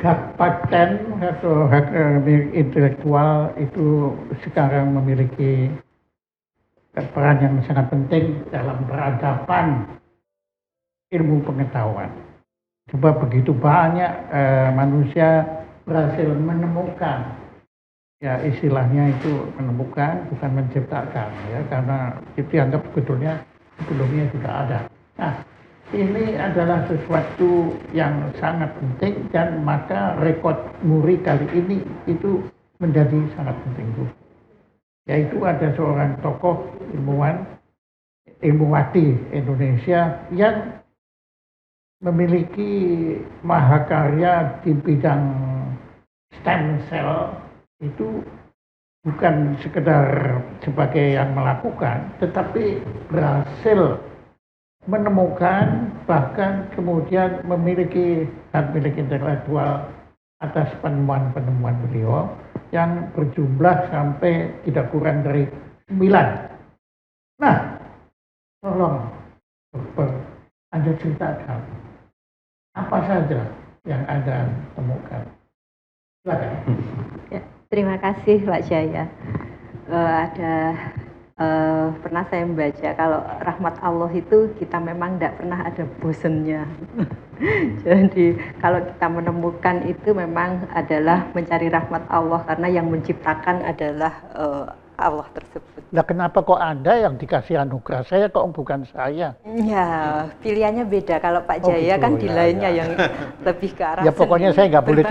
hak paten atau hak intelektual itu sekarang memiliki peran yang sangat penting dalam peradaban ilmu pengetahuan. Sebab begitu banyak manusia berhasil menemukan, ya istilahnya itu menemukan bukan menciptakan, ya karena itu dianggap sebetulnya sebelumnya sudah ada. Nah, ini adalah sesuatu yang sangat penting dan maka rekod Muri kali ini itu menjadi sangat penting juga. Yaitu ada seorang tokoh ilmuwati Indonesia yang memiliki mahakarya di bidang stem cell itu bukan sekedar sebagai yang melakukan, tetapi berhasil menemukan bahkan kemudian memiliki hak milik intelektual atas penemuan-penemuan beliau yang berjumlah sampai tidak kurang dari 9. Nah, tolong Dokter, Anda ceritakan apa saja yang Anda temukan. Silakan. Ya, terima kasih Pak Jaya. Pernah saya membaca kalau rahmat Allah itu kita memang tidak pernah ada bosennya. Jadi kalau kita menemukan itu memang adalah mencari rahmat Allah karena yang menciptakan adalah Allah tersebut. Nah, kenapa kok Anda yang dikasih anugerah, saya kok bukan saya? Ya, pilihannya beda. Kalau Pak Jaya gitu, kan di ya, lainnya ya. yang lebih ke arah ya pokoknya seni, saya nggak boleh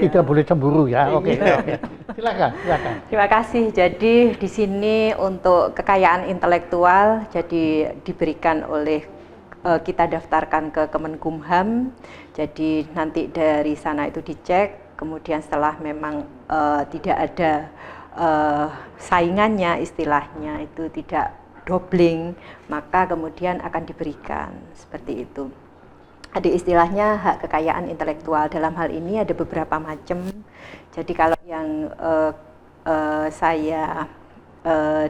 tidak boleh cemburu ya. Oke. Silakan. Terima kasih. Jadi di sini untuk kekayaan intelektual jadi diberikan oleh kita daftarkan ke Kemenkumham. Jadi nanti dari sana itu dicek. Kemudian setelah memang tidak ada saingannya, istilahnya itu tidak doubling, maka kemudian akan diberikan seperti itu. Ada istilahnya hak kekayaan intelektual. Dalam hal ini ada beberapa macam. Jadi kalau yang saya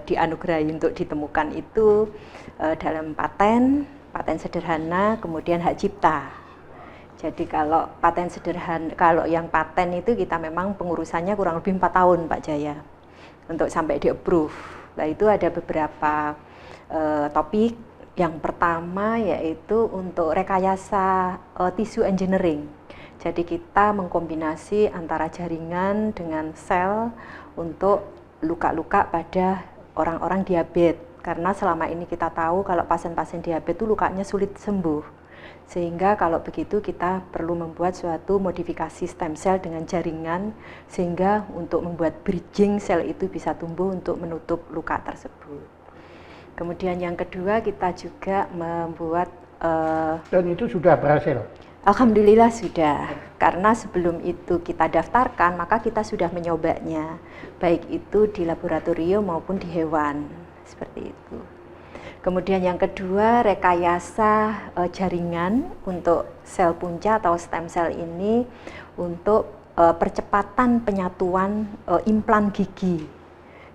dianugerahi untuk ditemukan itu dalam paten sederhana, kemudian hak cipta. Jadi kalau paten sederhana, kalau yang paten itu kita memang pengurusannya kurang lebih 4 tahun Pak Jaya untuk sampai di approve. Nah itu ada beberapa topik. Yang pertama yaitu untuk rekayasa tissue engineering. Jadi kita mengkombinasi antara jaringan dengan sel untuk luka-luka pada orang-orang diabetes. Karena selama ini kita tahu kalau pasien-pasien diabetes itu lukanya sulit sembuh. Sehingga kalau begitu kita perlu membuat suatu modifikasi stem cell dengan jaringan sehingga untuk membuat bridging sel itu bisa tumbuh untuk menutup luka tersebut. Kemudian yang kedua kita juga membuat dan itu sudah berhasil? Alhamdulillah sudah, karena sebelum itu kita daftarkan maka kita sudah menyobanya, baik itu di laboratorium maupun di hewan, seperti itu. Kemudian yang kedua, rekayasa jaringan untuk sel punca atau stem cell ini untuk percepatan penyatuan implan gigi.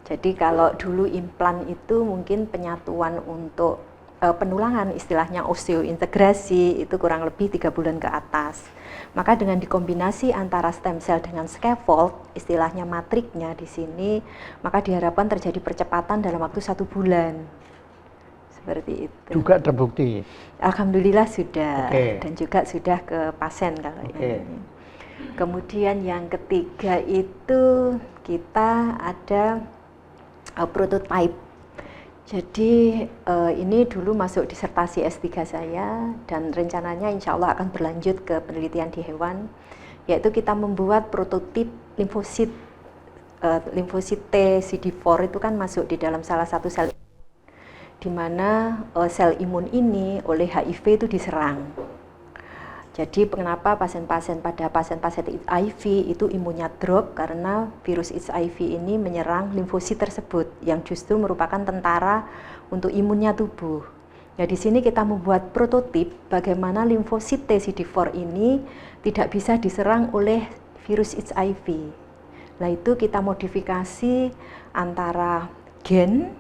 Jadi kalau dulu implan itu mungkin penyatuan untuk penulangan, istilahnya osteointegrasi itu kurang lebih 3 bulan ke atas. Maka dengan dikombinasi antara stem cell dengan scaffold, istilahnya matriknya di sini, maka diharapkan terjadi percepatan dalam waktu 1 bulan. Seperti itu. Juga terbukti? Alhamdulillah sudah, dan juga sudah ke pasien kalau ini. Kemudian yang ketiga itu kita ada prototype. Jadi ini dulu masuk disertasi S3 saya dan rencananya insya Allah akan berlanjut ke penelitian di hewan, yaitu kita membuat prototip limfosit. Limfosit T CD4 itu kan masuk di dalam salah satu sel di mana sel imun ini oleh HIV itu diserang. Jadi kenapa pasien-pasien HIV itu imunnya drop karena virus HIV ini menyerang limfosit tersebut yang justru merupakan tentara untuk imunnya tubuh. Nah di sini kita membuat prototip bagaimana limfosit TCD4 ini tidak bisa diserang oleh virus HIV. Nah itu kita modifikasi antara gen.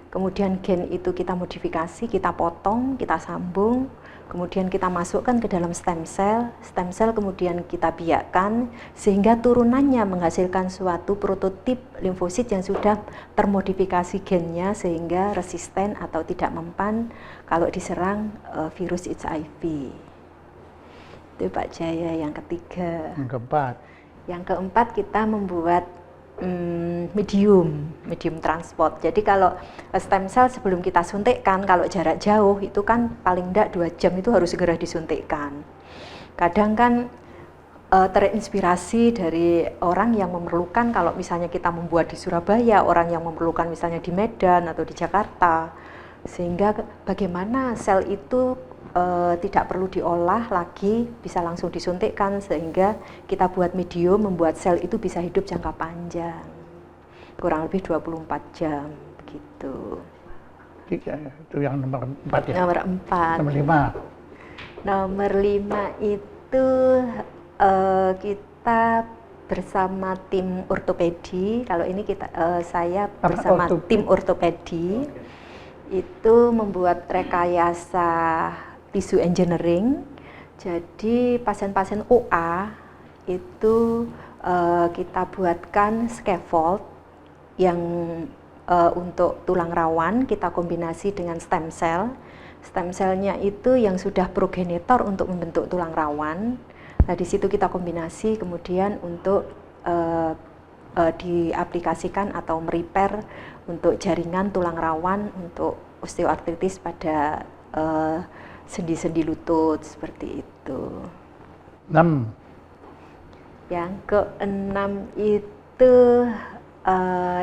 Kemudian gen itu kita modifikasi, kita potong, kita sambung, kemudian kita masukkan ke dalam stem cell kemudian kita biakkan sehingga turunannya menghasilkan suatu prototip limfosit yang sudah termodifikasi gennya sehingga resisten atau tidak mempan kalau diserang virus HIV. Itu Pak Jaya yang ketiga. Yang keempat kita membuat medium transport. Jadi kalau stem cell sebelum kita suntikkan, kalau jarak jauh itu kan paling enggak 2 jam itu harus segera disuntikkan. Kadang kan terinspirasi dari orang yang memerlukan, kalau misalnya kita membuat di Surabaya, orang yang memerlukan misalnya di Medan atau di Jakarta, sehingga bagaimana sel itu tidak perlu diolah lagi, bisa langsung disuntikkan sehingga kita buat medium membuat sel itu bisa hidup jangka panjang, kurang lebih 24 jam begitu. Itu yang nomor 4 ya? Nomor 4. Nomor 5? Nomor 5 itu kita bersama tim ortopedi. Kalau ini saya bersama tim ortopedi itu membuat rekayasa tissue engineering. Jadi pasien-pasien OA itu kita buatkan scaffold yang untuk tulang rawan kita kombinasi dengan stem cell. Stem cell-nya itu yang sudah progenitor untuk membentuk tulang rawan. Nah di situ kita kombinasi kemudian untuk diaplikasikan atau merepair untuk jaringan tulang rawan untuk osteoartritis pada sendi-sendi lutut seperti itu. 6. Yang ke-6 itu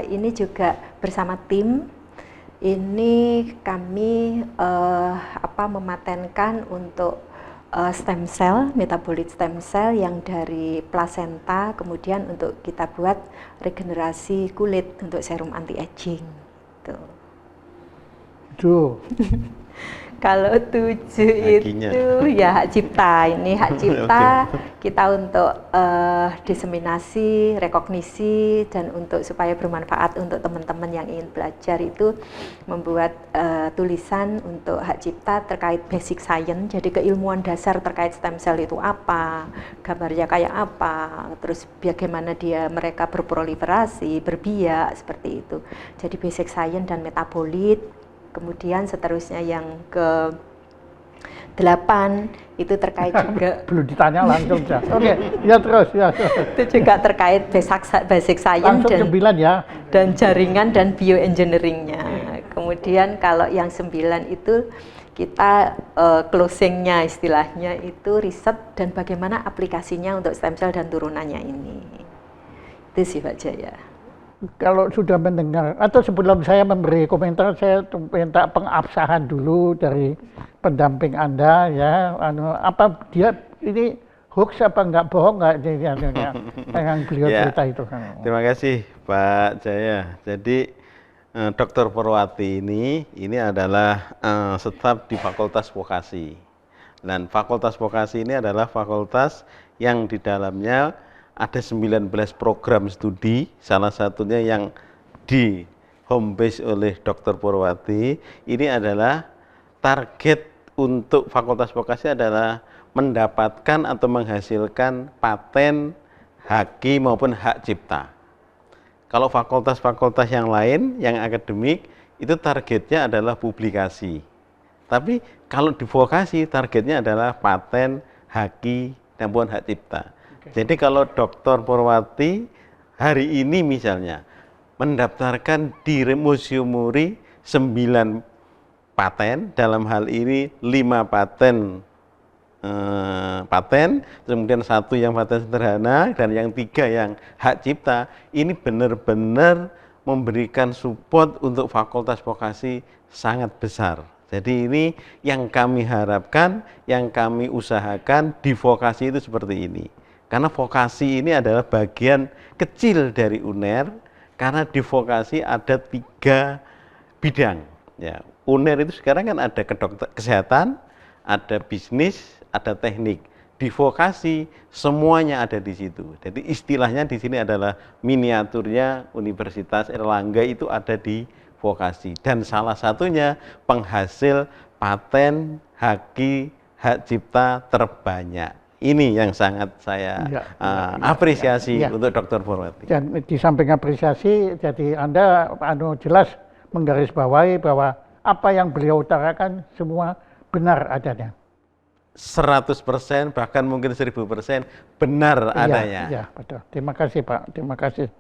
ini juga bersama tim. Ini kami mematenkan untuk stem cell, metabolit stem cell yang dari plasenta, kemudian untuk kita buat regenerasi kulit untuk serum anti aging. Tuh. Kalau 7 itu ya hak cipta. Ini hak cipta kita untuk diseminasi, rekognisi, dan untuk supaya bermanfaat untuk teman-teman yang ingin belajar itu membuat tulisan untuk hak cipta terkait basic science. Jadi keilmuan dasar terkait stem cell itu apa, gambarnya kayak apa, terus bagaimana mereka berproliferasi, berbiak seperti itu. Jadi basic science dan metabolit. Kemudian seterusnya yang ke-8 itu terkait juga belum ditanya langsung ya. Oke, ya terus ya. Itu juga terkait basic science langsung 9 ya. Dan jaringan dan bioengineeringnya. Kemudian kalau yang 9 itu kita closingnya istilahnya itu riset dan bagaimana aplikasinya untuk stem cell dan turunannya ini. Itu sih Pak Jaya. Kalau sudah mendengar atau sebelum saya memberi komentar, saya minta pengabsahan dulu dari pendamping Anda ya. Apa dia ini hoax apa enggak, bohong enggak yang beliau cerita itu. Terima kasih Pak Jaya. Jadi Dr. Purwati ini adalah staf di Fakultas Vokasi. Dan Fakultas Vokasi ini adalah fakultas yang di dalamnya ada 19 program studi, salah satunya yang di home base oleh Dr. Purwati. Ini adalah target untuk Fakultas Vokasi adalah mendapatkan atau menghasilkan paten, haki maupun hak cipta. Kalau fakultas-fakultas yang lain, yang akademik, itu targetnya adalah publikasi. Tapi kalau di vokasi targetnya adalah paten, haki, maupun hak cipta. Jadi kalau Dr. Purwati hari ini misalnya mendaftarkan di Museum Muri 9 paten, dalam hal ini 5 paten, kemudian 1 yang paten sederhana dan yang 3 yang hak cipta, ini benar-benar memberikan support untuk Fakultas Vokasi sangat besar. Jadi ini yang kami harapkan, yang kami usahakan di vokasi itu seperti ini. Karena vokasi ini adalah bagian kecil dari UNER, karena di vokasi ada 3 bidang. Ya, UNER itu sekarang kan ada kesehatan, ada bisnis, ada teknik. Di vokasi semuanya ada di situ. Jadi istilahnya di sini adalah miniaturnya Universitas Erlangga itu ada di vokasi. Dan salah satunya penghasil paten, haki, hak cipta terbanyak. Ini yang sangat saya apresiasi untuk Dr. Purwati. Dan di samping apresiasi, jadi Anda jelas menggarisbawahi bahwa apa yang beliau utarakan semua benar adanya. 100%, bahkan mungkin 1000% benar adanya. Iya, betul. Terima kasih Pak, terima kasih.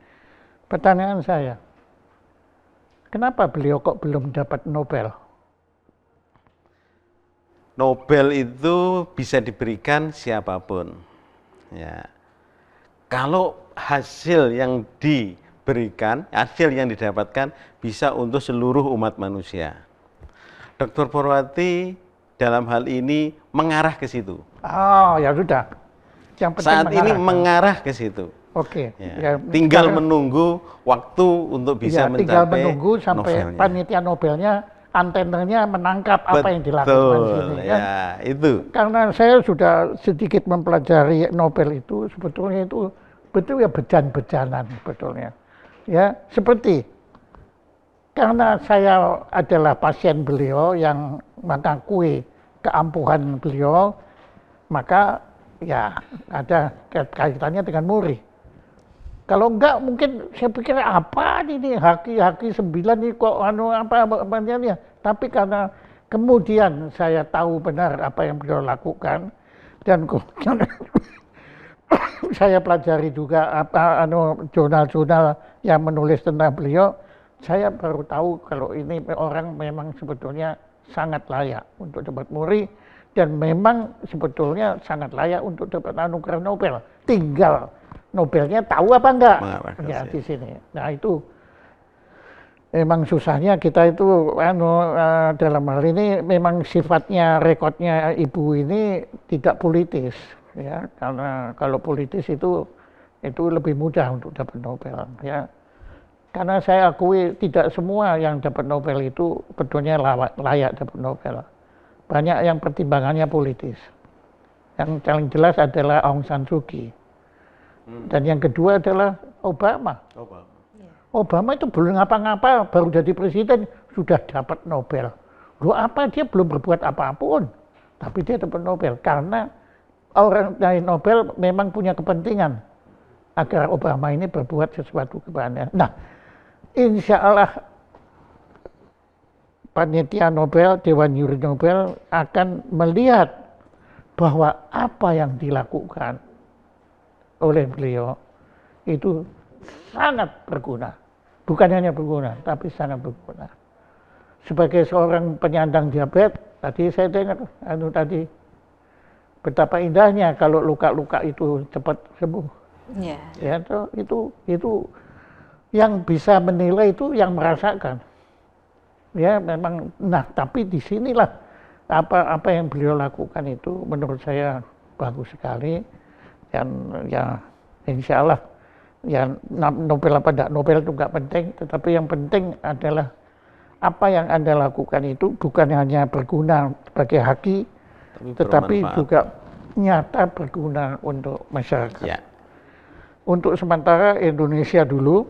Pertanyaan saya, kenapa beliau kok belum dapat Nobel? Nobel itu bisa diberikan siapapun. Ya. Kalau hasil yang diberikan, hasil yang didapatkan bisa untuk seluruh umat manusia. Dr. Purwati dalam hal ini mengarah ke situ. Oh, ya sudah. Yang penting saat ini mengarah ke situ. Oke. Ya. Tinggal menunggu waktu untuk bisa mencapai tinggal menunggu sampai Nobelnya. panitia Nobelnya antenanya menangkap apa yang dilakukan di sini. Ya, itu. Karena saya sudah sedikit mempelajari Nobel itu, sebetulnya itu betul ya bejan-bejanan sebetulnya. Ya, seperti karena saya adalah pasien beliau yang mengakui keampuhan beliau, maka ya ada kaitannya dengan Muri. Kalau enggak mungkin saya pikir apa ini haki 9 ini kok apa. Tapi karena kemudian saya tahu benar apa yang beliau lakukan dan kemudian saya pelajari juga jurnal-jurnal yang menulis tentang beliau, saya baru tahu kalau ini orang memang sebetulnya sangat layak untuk dapat Muri dan memang sebetulnya sangat layak untuk dapat anugerah Nobel. Tinggal Nobelnya tahu apa enggak ya di sini. Nah itu memang susahnya kita itu dalam hal ini memang sifatnya rekodnya ibu ini tidak politis ya, karena kalau politis itu lebih mudah untuk dapat Nobel ya. Karena saya akui tidak semua yang dapat Nobel itu betulnya layak dapat Nobel. Banyak yang pertimbangannya politis. Yang paling jelas adalah Aung San Suu Kyi. Dan yang kedua adalah Obama. Obama itu belum ngapa-ngapa, baru jadi presiden sudah dapat Nobel. Loh apa dia belum berbuat apapun, tapi dia dapat Nobel karena orang dari Nobel memang punya kepentingan agar Obama ini berbuat sesuatu kepadanya. Nah, insya Allah panitia Nobel, Dewan Juri Nobel akan melihat bahwa apa yang dilakukan oleh beliau itu sangat berguna. Bukan hanya berguna, tapi sangat berguna. Sebagai seorang penyandang diabetes, tadi saya dengar tadi betapa indahnya kalau luka-luka itu cepat sembuh. Yeah. Ya, itu yang bisa menilai itu yang merasakan. Ya, memang. Nah, tapi di sinilah apa yang beliau lakukan itu menurut saya bagus sekali. Dan ya insya Allah ya Nobel apa tidak Nobel itu nggak penting, tetapi yang penting adalah apa yang Anda lakukan itu bukan hanya berguna sebagai haki, tetapi juga nyata berguna untuk masyarakat. Ya. Untuk sementara Indonesia dulu,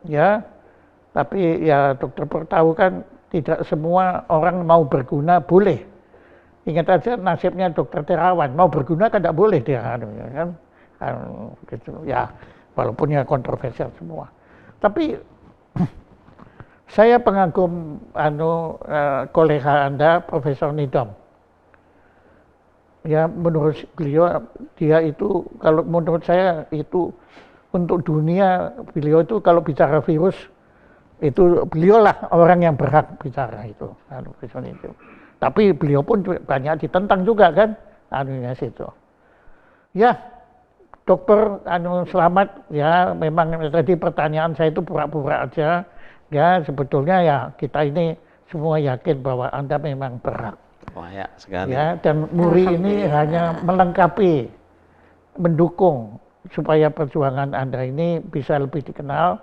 ya, tapi ya Dokter Pur tahu kan tidak semua orang mau berguna boleh. Ingat aja nasibnya Dokter Terawan, mau berguna kan tidak boleh dia, kan? Gitu, ya, walaupun ya kontroversial semua. Tapi saya pengagum kolega Anda, Profesor Nidom. Ya, menurut beliau dia itu, kalau menurut saya itu untuk dunia beliau itu kalau bicara virus itu beliaulah orang yang berhak bicara itu, Profesor Nidom. Tapi beliau pun banyak ditentang juga kan, situ. Ya, dokter, selamat. Ya, memang tadi pertanyaan saya itu pura-pura aja. Ya, sebetulnya ya kita ini semua yakin bahwa Anda memang berhak. Layak sekali. Ya, dan Muri ini hanya melengkapi, mendukung supaya perjuangan Anda ini bisa lebih dikenal.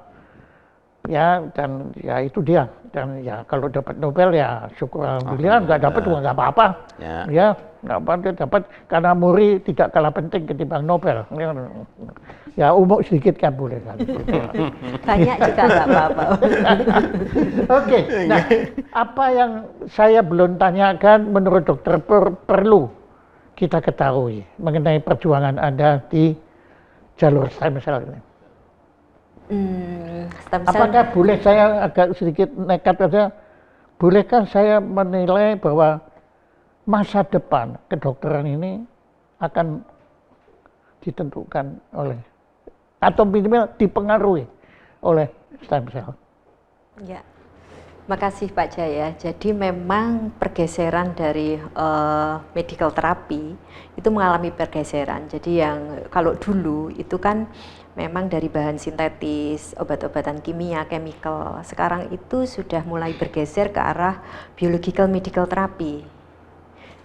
Ya, dan ya itu dia. Dan ya kalau dapat Nobel ya syukur alhamdulillah, nggak dapat juga nggak apa-apa. Ya, nggak apa-apa dapat karena Muri tidak kalah penting ketimbang Nobel. Ya umur sedikit kan boleh kan. Banyak juga nggak apa-apa. Oke, nah apa yang saya belum tanyakan menurut Dokter perlu kita ketahui mengenai perjuangan Anda di jalur stem cell ini? Stem cell. Apakah boleh saya agak sedikit nekat saja, bolehkah saya menilai bahwa masa depan kedokteran ini akan ditentukan oleh atau minimal dipengaruhi oleh stem cell? Ya, makasih Pak Jaya. Jadi memang pergeseran dari medical therapy itu mengalami pergeseran. Jadi yang kalau dulu itu kan memang dari bahan sintetis, obat-obatan kimia, chemical. Sekarang itu sudah mulai bergeser ke arah biological medical therapy.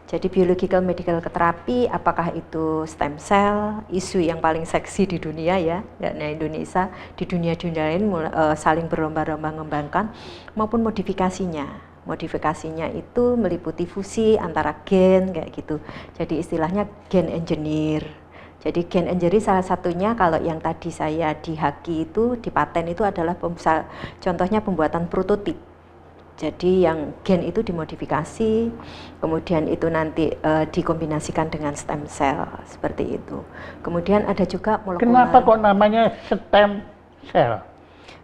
Jadi biological medical therapy, apakah itu stem cell, isu yang paling seksi di dunia ya, dan Indonesia di dunia-dunia lain saling berlomba-lomba mengembangkan, maupun modifikasinya. Modifikasinya itu meliputi fusi antara gen kayak gitu. Jadi istilahnya gen engineer. Jadi gen engineer salah satunya kalau yang tadi saya di Haki itu di paten itu adalah contohnya pembuatan prototip. Jadi yang gen itu dimodifikasi, kemudian itu nanti dikombinasikan dengan stem cell seperti itu. Kemudian ada juga molekuler. Kenapa kok namanya stem cell?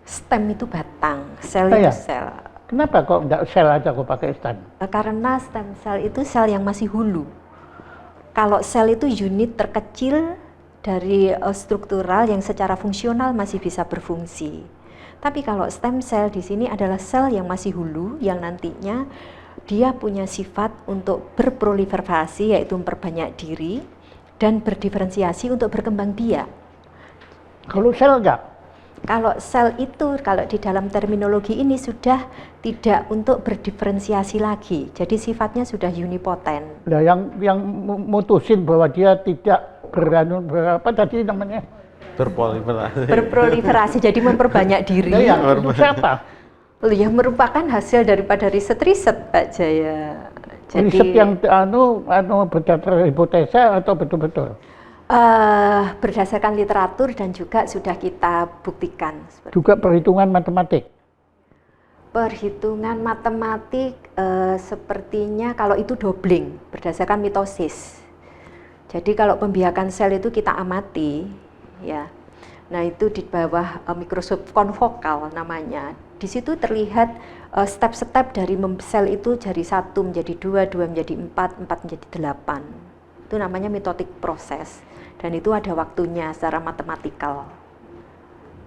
Stem itu batang, sel itu sel. Kenapa kok enggak sel aja kok pakai stem? Karena stem cell itu sel yang masih hulu. Kalau sel itu unit terkecil dari struktural yang secara fungsional masih bisa berfungsi. Tapi kalau stem cell di sini adalah sel yang masih hulu, yang nantinya dia punya sifat untuk berproliferasi, yaitu memperbanyak diri, dan berdiferensiasi untuk berkembang biak. Kalau sel enggak? Kalau sel itu, kalau di dalam terminologi ini sudah tidak untuk berdiferensiasi lagi, jadi sifatnya sudah unipoten. Nah, yang mutusin bahwa dia tidak berapa tadi namanya? Berproliferasi, jadi memperbanyak diri. Ya, itu siapa? Ya merupakan hasil daripada riset-riset Pak Jaya. Jadi, riset yang berdasarkan hipotesa atau betul-betul? Berdasarkan literatur dan juga sudah kita buktikan. Juga perhitungan matematik? Perhitungan matematik sepertinya kalau itu doubling berdasarkan mitosis. Jadi kalau pembiakan sel itu kita amati, ya. Nah itu di bawah mikroskop konvokal namanya. Di situ terlihat step-step dari sel itu dari 1 menjadi 2, 2 menjadi 4, 4 menjadi 8. Itu namanya mitotic proses. Dan itu ada waktunya secara matematikal.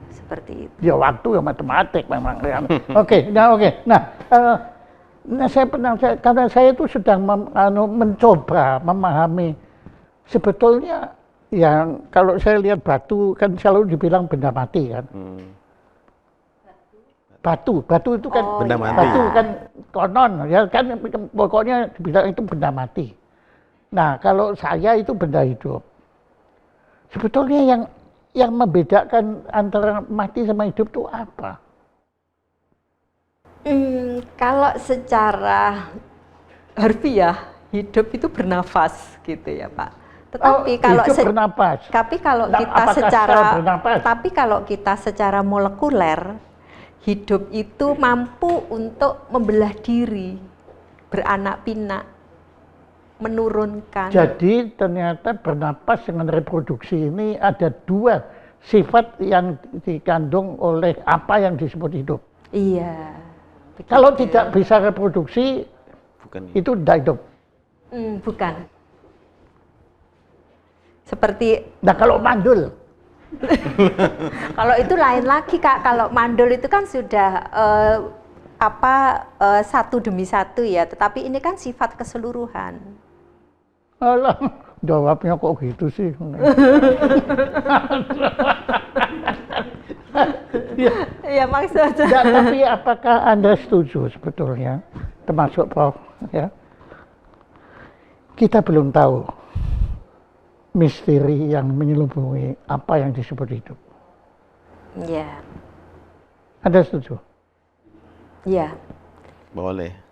Seperti itu. Ya waktu ya matematik memang. Oke. Nah, karena saya itu sedang mencoba memahami sebetulnya yang kalau saya lihat batu kan selalu dibilang benda mati kan. Batu itu kan benda mati. Batu kan konon ya kan pokoknya dibilang itu benda mati. Nah, kalau saya itu benda hidup. Sebetulnya yang membedakan antara mati sama hidup itu apa? Kalau secara harfiah hidup itu bernafas gitu ya Pak. Tetapi kalau kita secara molekuler, hidup itu mampu untuk membelah diri, beranak pinak, menurunkan. Jadi ternyata bernapas dengan reproduksi ini ada dua sifat yang dikandung oleh apa yang disebut hidup. Iya. Begitu. Kalau tidak bisa reproduksi, itu tidak hidup. Bukan. Seperti. Nah kalau mandul. Kalau itu lain lagi Kak. Kalau mandul itu kan sudah satu demi satu ya. Tetapi ini kan sifat keseluruhan. Alah, jawabnya kok gitu sih. Ya maksudnya. Ya, tapi apakah Anda setuju sebetulnya, termasuk Prof. Ya, kita belum tahu misteri yang menyelubungi apa yang disebut hidup. Ya. Anda setuju? Ya. Boleh.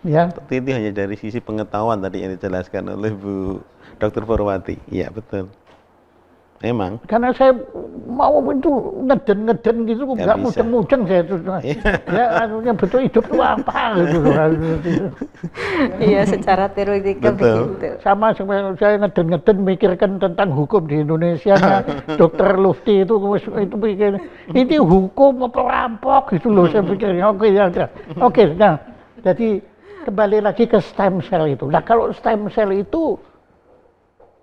Ya. Itu hanya dari sisi pengetahuan tadi yang dijelaskan oleh Bu Dr. Porwati. Iya betul. Emang? Karena saya mau itu ngeden gitu, nggak mudeng-mudeng saya itu. Ya, anunya betul hidup itu apa gitu. Iya, secara teoretikal begitu. Sama saya ngeden mikirkan tentang hukum di Indonesia. Dokter Lufti itu pikir ini hukum apa rampok gitu loh, saya pikir. Oke, ya udah. Oke, nah jadi kembali lagi ke stem cell itu. Nah kalau stem cell itu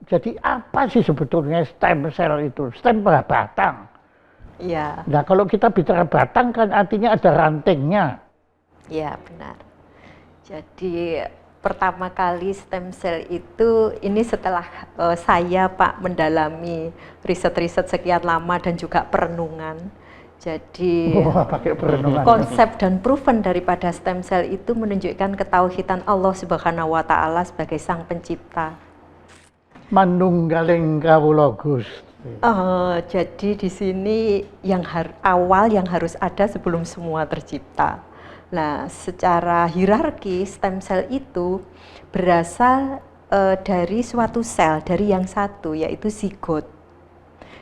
jadi apa sih sebetulnya stem cell itu? Stem batang. Iya. Nah kalau kita bicara batang kan artinya ada rantingnya. Iya, benar. Jadi pertama kali stem cell itu ini setelah saya Pak mendalami riset-riset sekian lama dan juga perenungan. Jadi konsep dan proven daripada stem cell itu menunjukkan ketauhidan Allah Subhanahu wa taala sebagai Sang Pencipta. Manunggaling kawula Gusti. Jadi di sini yang awal yang harus ada sebelum semua tercipta. Nah, secara hierarki stem cell itu berasal dari suatu sel, dari yang satu yaitu zigot.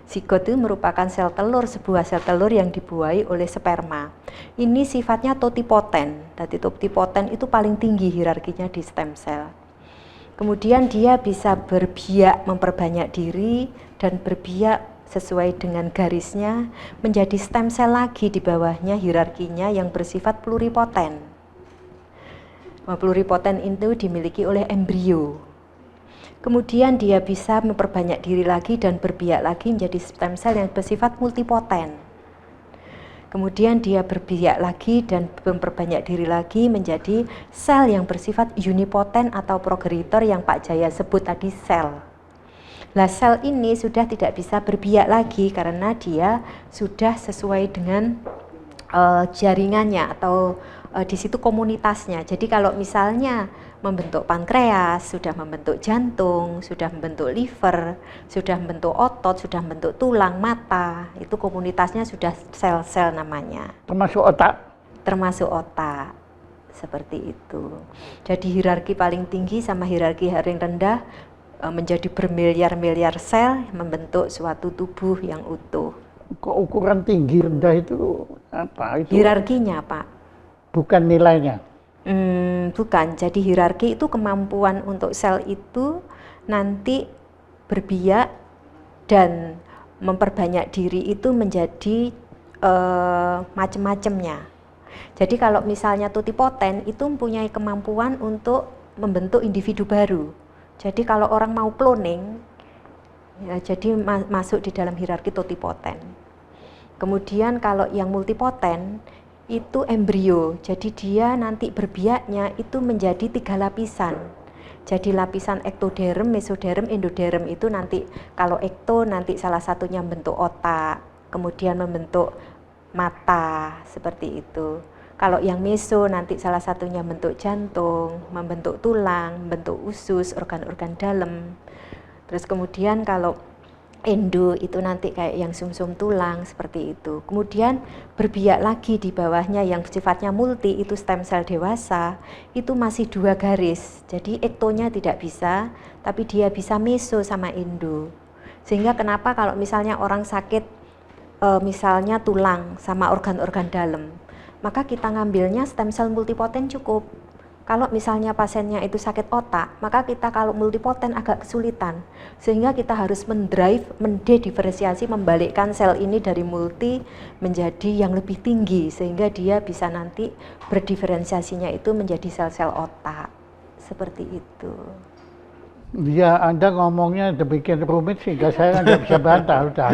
Zigot itu merupakan sel telur, sebuah sel telur yang dibuahi oleh sperma. Ini sifatnya totipoten. Jadi totipoten itu paling tinggi hierarkinya di stem cell. Kemudian dia bisa berbiak memperbanyak diri dan berbiak sesuai dengan garisnya menjadi stem cell lagi di bawahnya hierarkinya yang bersifat pluripoten. Pluripoten itu dimiliki oleh embrio. Kemudian dia bisa memperbanyak diri lagi dan berbiak lagi menjadi stem cell yang bersifat multipoten. Kemudian dia berbiak lagi dan memperbanyak diri lagi menjadi sel yang bersifat unipoten atau progenitor yang Pak Jaya sebut tadi sel. Nah, sel ini sudah tidak bisa berbiak lagi karena dia sudah sesuai dengan jaringannya atau di situ komunitasnya. Jadi kalau misalnya membentuk pankreas, sudah membentuk jantung, sudah membentuk liver, sudah membentuk otot, sudah membentuk tulang, mata, itu komunitasnya sudah sel-sel namanya. Termasuk otak? Termasuk otak, seperti itu. Jadi hierarki paling tinggi sama hierarki paling rendah menjadi bermiliar-miliar sel membentuk suatu tubuh yang utuh. Kok ukuran tinggi rendah itu apa? Itu hierarkinya, Pak. Bukan nilainya? Bukan, jadi hierarki itu kemampuan untuk sel itu nanti berbiak dan memperbanyak diri itu menjadi macam-macamnya. Jadi kalau misalnya totipoten itu mempunyai kemampuan untuk membentuk individu baru. Jadi kalau orang mau cloning, ya, jadi masuk di dalam hierarki totipoten. Kemudian kalau yang multipoten itu embrio, jadi dia nanti berbiaknya itu menjadi 3 lapisan. Jadi lapisan ektoderm, mesoderm, endoderm itu nanti kalau ekto nanti salah satunya membentuk otak, kemudian membentuk mata seperti itu. Kalau yang meso nanti salah satunya membentuk jantung, membentuk tulang, membentuk usus, organ-organ dalam. Terus kemudian kalau endo itu nanti kayak yang sumsum tulang seperti itu. Kemudian berbiak lagi di bawahnya yang sifatnya multi itu stem cell dewasa itu masih 2 garis. Jadi ektonya tidak bisa, tapi dia bisa meso sama endo. Sehingga kenapa kalau misalnya orang sakit misalnya tulang sama organ-organ dalam, maka kita ngambilnya stem cell multipoten cukup. Kalau misalnya pasiennya itu sakit otak, maka kita kalau multipoten agak kesulitan. Sehingga kita harus mendediferensiasi, membalikkan sel ini dari multi menjadi yang lebih tinggi. Sehingga dia bisa nanti berdiferensiasinya itu menjadi sel-sel otak. Seperti itu. Ya, Anda ngomongnya demikian rumit sehingga saya nggak bisa bantah. Udah,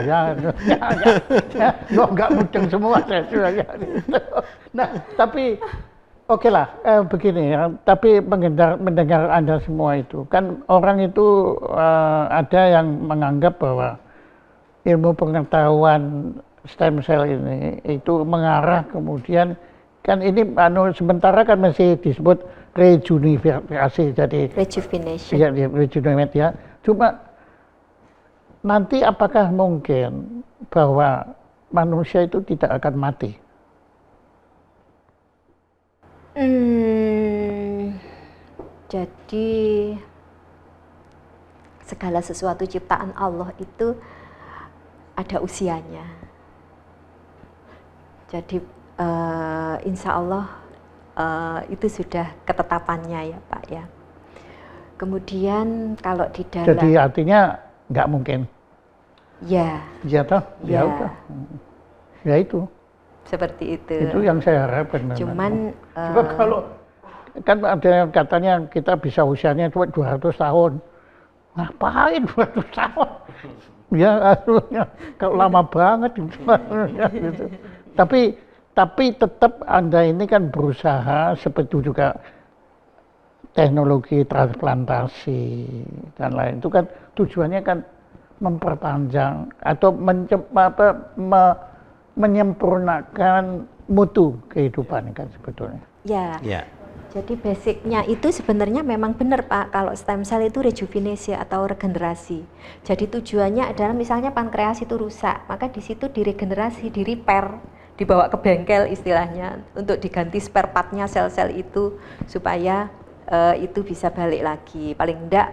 nggak mudeng semua saya. Nah, tapi oke lah, begini ya, tapi mendengar Anda semua itu, kan orang itu ada yang menganggap bahwa ilmu pengetahuan stem cell ini itu mengarah kemudian, kan ini sementara kan masih disebut rejuvenasi, jadi rejuvenation. Ya, rejuvenate ya. Cuma nanti apakah mungkin bahwa manusia itu tidak akan mati? Jadi segala sesuatu ciptaan Allah itu ada usianya. Jadi insya Allah itu sudah ketetapannya ya Pak ya. Kemudian kalau di dalam. Jadi artinya nggak mungkin. Ya. Ya toh, ya udah. Ya itu. Seperti itu. Itu yang saya harapkan. Cuman coba kalau kan ada yang katanya kita bisa usianya cuma 200 tahun. Ngapain 200 tahun? Ya, kalau lama banget gitu. Tapi tetap Anda ini kan berusaha seperti juga teknologi transplantasi dan lain itu kan tujuannya kan memperpanjang atau menyempurnakan mutu kehidupan kan sebetulnya. Ya. Jadi basicnya itu sebenarnya memang benar Pak, kalau stem cell itu rejuvenasi atau regenerasi. Jadi tujuannya adalah misalnya pankreas itu rusak, maka di situ diregenerasi, di repair, dibawa ke bengkel istilahnya untuk diganti spare partnya sel-sel itu supaya itu bisa balik lagi. Paling enggak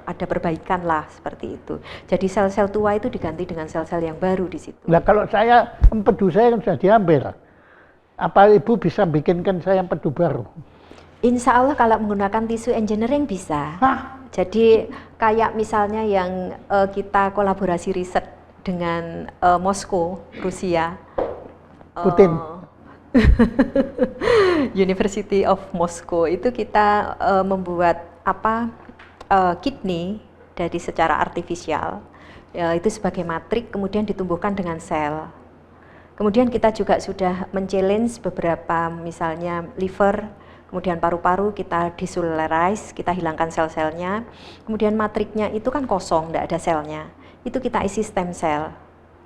ada perbaikan lah seperti itu. Jadi sel-sel tua itu diganti dengan sel-sel yang baru di situ. Nah kalau saya empedu saya kan sudah diambil. Apa Ibu bisa bikinkan saya empedu baru? Insya Allah kalau menggunakan tisu engineering bisa. Hah? Jadi kayak misalnya yang kita kolaborasi riset dengan Moskow, Rusia. Putin. University of Moscow itu kita membuat kidney dari secara artifisial. Itu sebagai matrik kemudian ditumbuhkan dengan sel. Kemudian kita juga sudah men-challenge beberapa misalnya liver, kemudian paru-paru kita decelularize, kita hilangkan sel-selnya. Kemudian matriknya itu kan kosong, tidak ada selnya. Itu kita isi stem cell.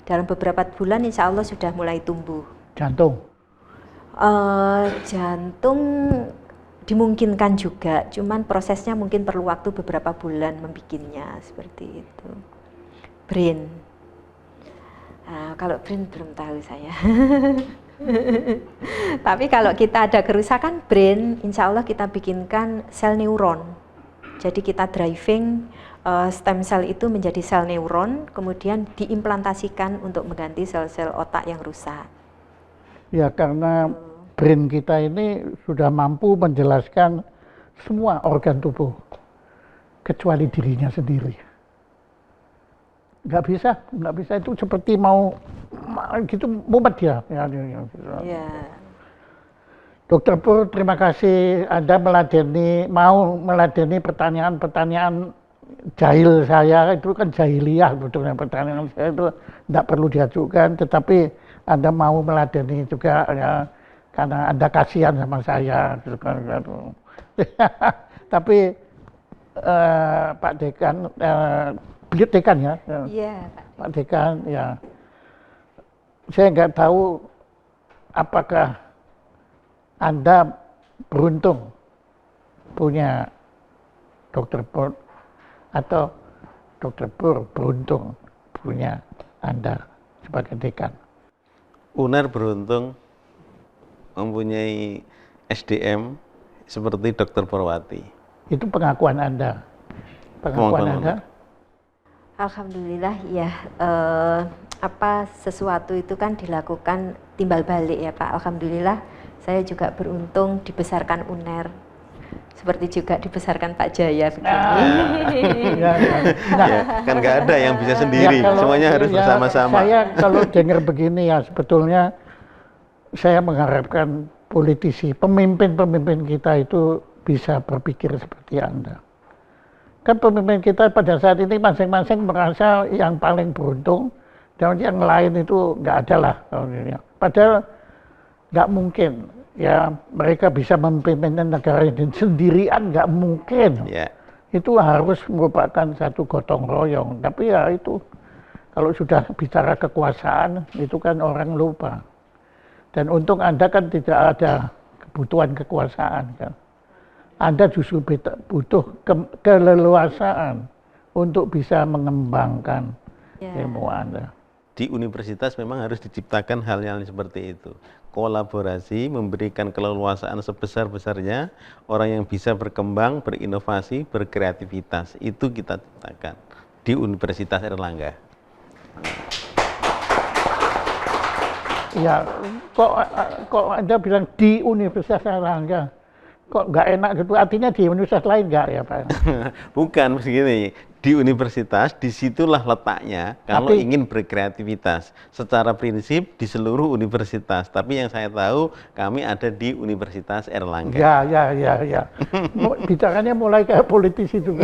Dalam beberapa bulan insya Allah sudah mulai tumbuh. Jantung? Jantung dimungkinkan juga, cuman prosesnya mungkin perlu waktu beberapa bulan membikinnya seperti itu. Brain. Kalau brain belum tahu saya. Tapi kalau kita ada kerusakan brain, insya Allah kita bikinkan sel neuron. Jadi kita driving stem cell itu menjadi sel neuron, kemudian diimplantasikan untuk mengganti sel-sel otak yang rusak. Ya karena brain kita ini sudah mampu menjelaskan semua organ tubuh, kecuali dirinya sendiri. Nggak bisa itu seperti mau gitu mumet ya. Dokter Pur, terima kasih Anda mau meladeni pertanyaan-pertanyaan jahil saya, itu kan jahiliyah sebetulnya pertanyaan saya itu tidak perlu diajukan, tetapi Anda mau meladeni juga ya, karena Anda kasihan sama saya. Tapi Pak Dekan, beliau dekan ya? Iya, Pak Dekan, ya. Saya nggak tahu apakah Anda beruntung punya Dokter Pur atau Dokter Pur beruntung punya Anda sebagai dekan. UNER beruntung mempunyai SDM seperti Dokter Purwati. Itu pengakuan Anda. Pengakuan Anda. Alhamdulillah ya, sesuatu itu kan dilakukan timbal balik ya Pak. Alhamdulillah saya juga beruntung dibesarkan UNER, seperti juga dibesarkan Pak Jaya begini. Kan nggak ada yang bisa sendiri, semuanya harus bersama-sama. Saya kalau dengar begini ya sebetulnya saya mengharapkan politisi, pemimpin-pemimpin kita itu bisa berpikir seperti Anda. Kan pemimpin kita pada saat ini masing-masing merasa yang paling beruntung, dan yang lain itu nggak ada lah. Padahal nggak mungkin ya mereka bisa memimpin negara ini sendirian, nggak mungkin. Yeah. Itu harus merupakan satu gotong royong. Tapi ya itu kalau sudah bicara kekuasaan itu kan orang lupa. Dan untung Anda kan tidak ada kebutuhan kekuasaan kan. Anda justru butuh keleluasaan untuk bisa mengembangkan ilmu Anda. Di universitas memang harus diciptakan hal-hal seperti itu. Kolaborasi, memberikan keleluasaan sebesar-besarnya, orang yang bisa berkembang, berinovasi, berkreativitas. Itu kita ciptakan di Universitas Airlangga. Ya, kok Anda bilang di Universitas Airlangga? Kok nggak enak gitu? Artinya di universitas lain nggak ya Pak? Bukan begini, di universitas disitulah letaknya kalau Tapi, ingin berkreativitas. Secara prinsip di seluruh universitas, tapi yang saya tahu kami ada di Universitas Airlangga. ya. Bicaranya mulai kayak politisi juga.